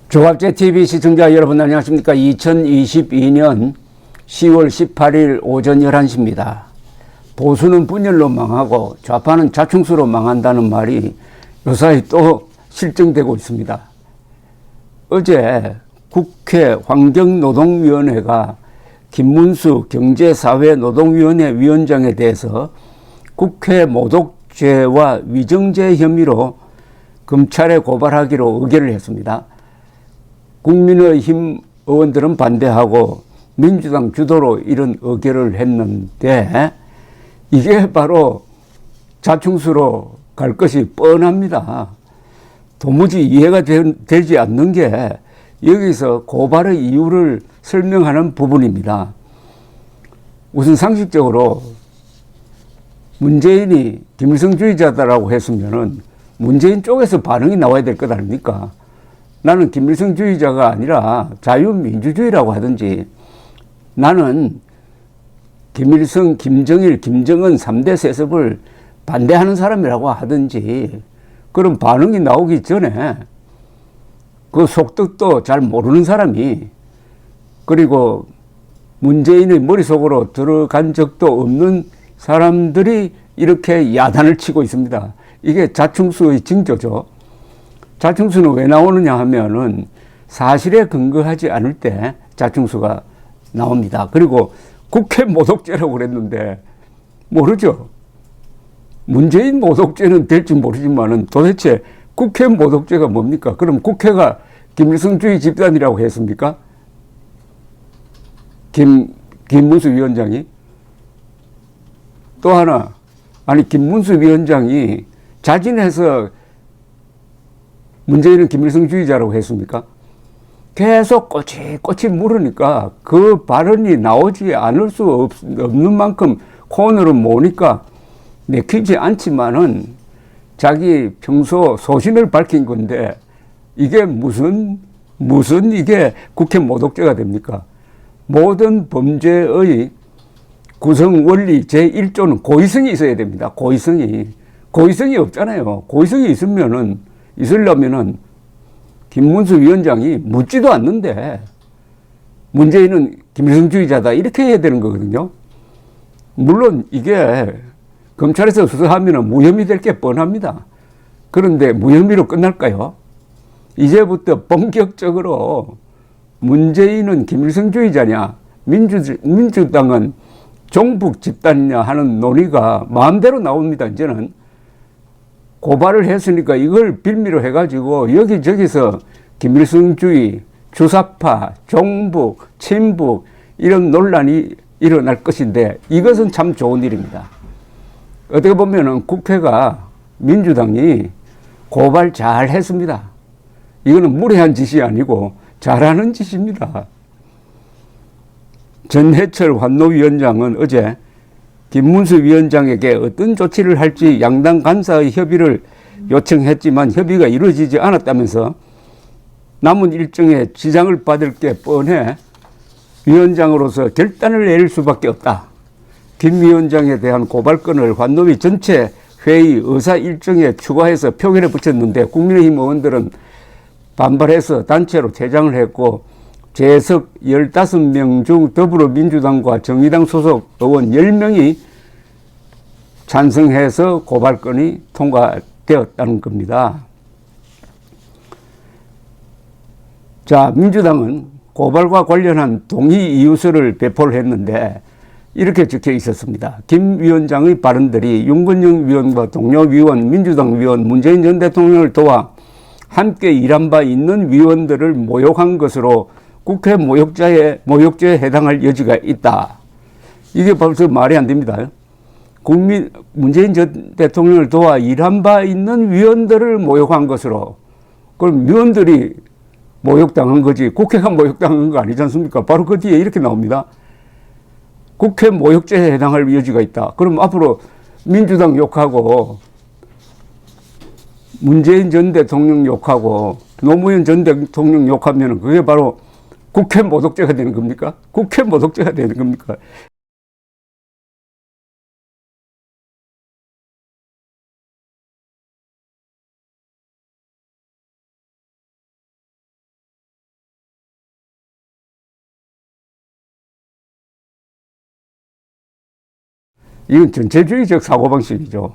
조갑제TV 시청자 여러분 안녕하십니까. 2022년 10월 18일 오전 11시입니다. 보수는 분열로 망하고 좌파는 자충수로 망한다는 말이 요사이 또 실증되고 있습니다. 어제 국회 환경노동위원회가 김문수 경제사회노동위원회 위원장에 대해서 국회 모독죄와 위증죄 혐의로 검찰에 고발하기로 의결을 했습니다. 국민의힘 의원들은 반대하고 민주당 주도로 이런 의결을 했는데 이게 바로 자충수로 갈 것이 뻔합니다. 도무지 이해가 되지 않는 게 여기서 고발의 이유를 설명하는 부분입니다. 우선 상식적으로 문재인이 김일성주의자다라고 했으면은 문재인 쪽에서 반응이 나와야 될 것 아닙니까? 나는 김일성주의자가 아니라 자유민주주의라고 하든지 나는 김일성, 김정일, 김정은 3대 세습을 반대하는 사람이라고 하든지 그런 반응이 나오기 전에 그 속뜻도 잘 모르는 사람이 그리고 문재인의 머릿속으로 들어간 적도 없는 사람들이 이렇게 야단을 치고 있습니다. 이게 자충수의 징조죠. 자충수는 왜 나오느냐 하면은 사실에 근거하지 않을 때 자충수가 나옵니다. 그리고 국회 모독죄라고 그랬는데 모르죠. 문재인 모독죄는 될지 모르지만은 도대체 국회 모독죄가 뭡니까? 그럼 국회가 김일성주의 집단이라고 했습니까? 김문수 위원장이? 또 하나, 아니 김문수 위원장이 자진해서 문재인은 김일성주의자라고 했습니까? 계속 꼬치꼬치 물으니까 그 발언이 나오지 않을 수 없는 만큼 코너를 모으니까 내키지 않지만은 자기 평소 소신을 밝힌 건데 이게 무슨 이게 국회 모독죄가 됩니까? 모든 범죄의 구성 원리 제1조는 고의성이 있어야 됩니다. 고의성이 없잖아요. 고의성이 있으려면은 김문수 위원장이 묻지도 않는데 문재인은 김일성주의자다 이렇게 해야 되는 거거든요. 물론 이게 검찰에서 수사하면 무혐의 될 게 뻔합니다. 그런데 무혐의로 끝날까요? 이제부터 본격적으로 문재인은 김일성주의자냐 민주당은 종북 집단이냐 하는 논의가 마음대로 나옵니다. 이제는 고발을 했으니까 이걸 빌미로 해가지고 여기저기서 김일성주의, 주사파, 종북, 친북 이런 논란이 일어날 것인데 이것은 참 좋은 일입니다. 어떻게 보면은 국회가 민주당이 고발 잘 했습니다. 이거는 무례한 짓이 아니고 잘하는 짓입니다. 전해철 환노위원장은 어제 김문수 위원장에게 어떤 조치를 할지 양당 간사의 협의를 요청했지만 협의가 이루어지지 않았다면서 남은 일정에 지장을 받을 게 뻔해 위원장으로서 결단을 내릴 수밖에 없다. 김 위원장에 대한 고발건을 환노위 전체 회의 의사 일정에 추가해서 표결에 붙였는데 국민의힘 의원들은 반발해서 단체로 퇴장을 했고 재석 15명 중 더불어민주당과 정의당 소속 의원 10명이 찬성해서 고발건이 통과되었다는 겁니다. 자, 민주당은 고발과 관련한 동의 이유서를 배포를 했는데 이렇게 적혀 있었습니다. 김 위원장의 발언들이 윤건영 위원과 동료 위원, 민주당 위원, 문재인 전 대통령을 도와 함께 일한 바 있는 위원들을 모욕한 것으로 국회 모욕죄에 해당할 여지가 있다. 이게 벌써 말이 안 됩니다. 문재인 전 대통령을 도와 일한 바 있는 위원들을 모욕한 것으로. 그럼 위원들이 모욕당한 거지 국회가 모욕당한 거 아니지 않습니까? 바로 그 뒤에 이렇게 나옵니다. 국회 모욕죄에 해당할 여지가 있다. 그럼 앞으로 민주당 욕하고 문재인 전 대통령 욕하고 노무현 전 대통령 욕하면 그게 바로 국회 모독죄가 되는 겁니까? 국회 모독죄가 되는 겁니까? 이건 전체주의적 사고방식이죠.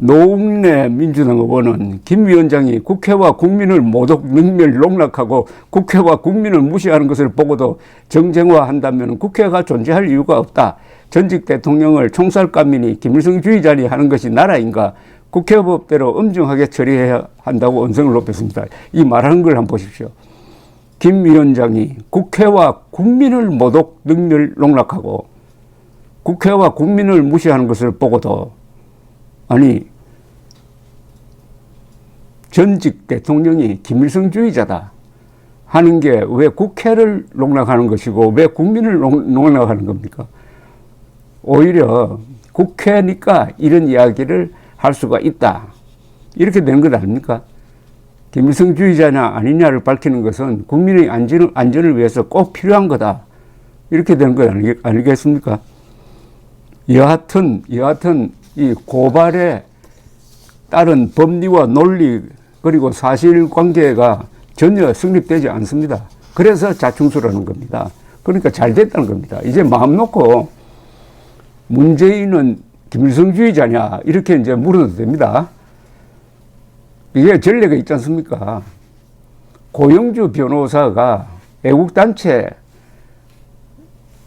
노웅래 민주당 의원은 김 위원장이 국회와 국민을 모독, 능멸, 농락하고 국회와 국민을 무시하는 것을 보고도 정쟁화한다면 국회가 존재할 이유가 없다. 전직 대통령을 총살감이니 김일성주의자니 하는 것이 나라인가. 국회법대로 엄중하게 처리해야 한다고 언성을 높였습니다. 이 말하는 걸 한번 보십시오. 김 위원장이 국회와 국민을 모독, 능멸, 농락하고 국회와 국민을 무시하는 것을 보고도, 아니, 전직 대통령이 김일성주의자다 하는 게 왜 국회를 농락하는 것이고 왜 국민을 농락하는 겁니까? 오히려 국회니까 이런 이야기를 할 수가 있다. 이렇게 되는 것 아닙니까? 김일성주의자냐 아니냐를 밝히는 것은 국민의 안전을 위해서 꼭 필요한 거다. 이렇게 되는 것 아니겠습니까? 여하튼 이 고발에 따른 법리와 논리 그리고 사실관계가 전혀 성립되지 않습니다. 그래서 자충수라는 겁니다. 그러니까 잘 됐다는 겁니다. 이제 마음 놓고 문재인은 김일성주의자냐 이렇게 이제 물어도 됩니다. 이게 전례가 있지 않습니까? 고영주 변호사가 애국단체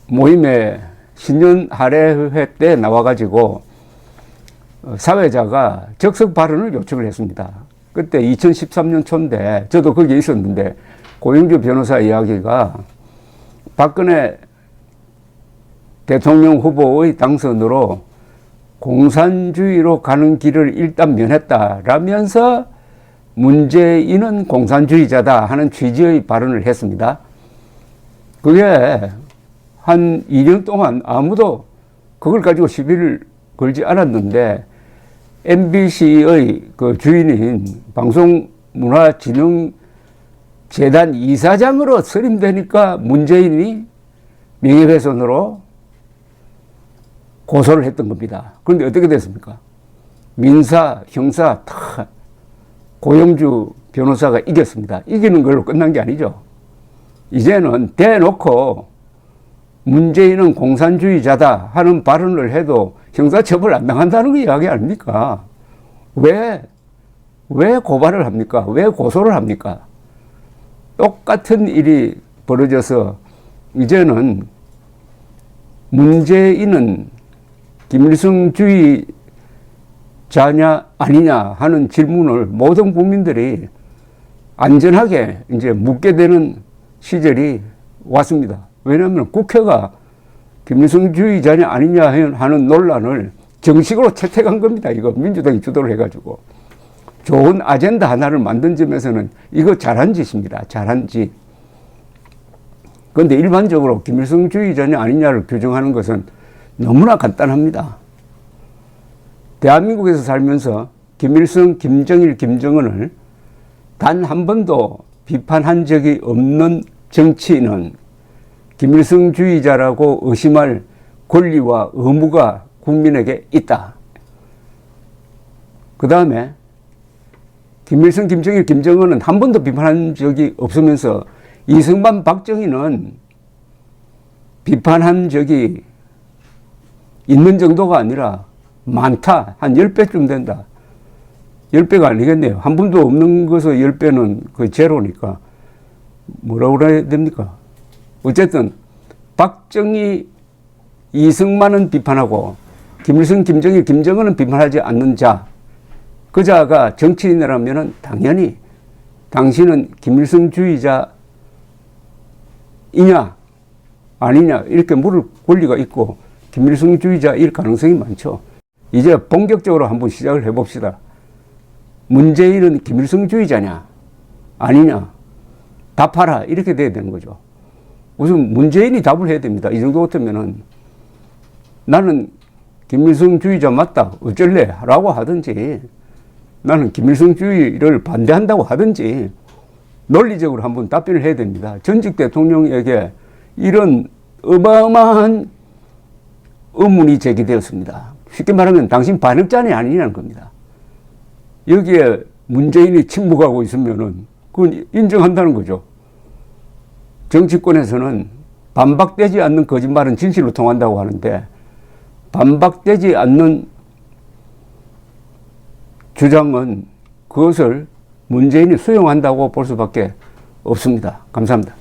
모임에 신년 할애회 때 나와가지고 사회자가 적석 발언을 요청을 했습니다. 그때 2013년 초인데 저도 거기에 있었는데 고영주 변호사 이야기가 박근혜 대통령 후보의 당선으로 공산주의로 가는 길을 일단 면했다라면서 문재인은 공산주의자다 하는 취지의 발언을 했습니다. 그게 한 2년 동안 아무도 그걸 가지고 시비를 걸지 않았는데 MBC의 그 주인인 방송문화진흥재단 이사장으로 선임되니까 문재인이 명예훼손으로 고소를 했던 겁니다. 그런데 어떻게 됐습니까? 민사, 형사 다 고영주 변호사가 이겼습니다. 이기는 걸로 끝난 게 아니죠. 이제는 대놓고 문재인은 공산주의자다 하는 발언을 해도 형사처벌 안 당한다는 거 이야기 아닙니까? 왜 고발을 합니까? 왜 고소를 합니까? 똑같은 일이 벌어져서 이제는 문재인은 김일성주의자냐 아니냐 하는 질문을 모든 국민들이 안전하게 이제 묻게 되는 시절이 왔습니다. 왜냐하면 국회가 김일성주의자냐 아니냐 하는 논란을 정식으로 채택한 겁니다. 이거 민주당이 주도를 해가지고. 좋은 아젠다 하나를 만든 점에서는 이거 잘한 짓입니다. 잘한 짓. 그런데 일반적으로 김일성주의자냐 아니냐를 규정하는 것은 너무나 간단합니다. 대한민국에서 살면서 김일성, 김정일, 김정은을 단 한 번도 비판한 적이 없는 정치인은 김일성주의자라고 의심할 권리와 의무가 국민에게 있다. 그 다음에 김일성, 김정일, 김정은은 한 번도 비판한 적이 없으면서 이승만, 박정희는 비판한 적이 있는 정도가 아니라 많다. 한 10배쯤 된다. 10배가 아니겠네요. 한 번도 없는 것을 10배는 거의 제로니까. 뭐라고 그래야 됩니까? 어쨌든 박정희, 이승만은 비판하고 김일성, 김정일, 김정은은 비판하지 않는 자, 그 자가 정치인이라면 당연히 당신은 김일성주의자이냐 아니냐 이렇게 물을 권리가 있고 김일성주의자일 가능성이 많죠. 이제 본격적으로 한번 시작을 해봅시다. 문재인은 김일성주의자냐 아니냐 답하라 이렇게 돼야 되는 거죠. 우선 문재인이 답을 해야 됩니다. 이 정도 같으면은 나는 김일성주의자 맞다 어쩔래 라고 하든지 나는 김일성주의를 반대한다고 하든지 논리적으로 한번 답변을 해야 됩니다. 전직 대통령에게 이런 어마어마한 의문이 제기되었습니다. 쉽게 말하면 당신 반역자는 아니냐는 겁니다. 여기에 문재인이 침묵하고 있으면은 그건 인정한다는 거죠. 정치권에서는 반박되지 않는 거짓말은 진실로 통한다고 하는데, 반박되지 않는 주장은 그것을 문재인이 수용한다고 볼 수밖에 없습니다. 감사합니다.